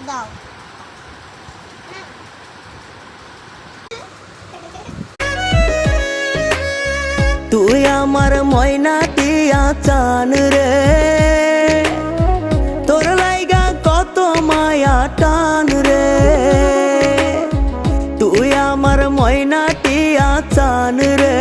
দাও। তুই আমার ময়না টিয়া চান রে, তোর লাইগা কত মায়া টান রে। তুই আমার ময়না টিয়া চান রে,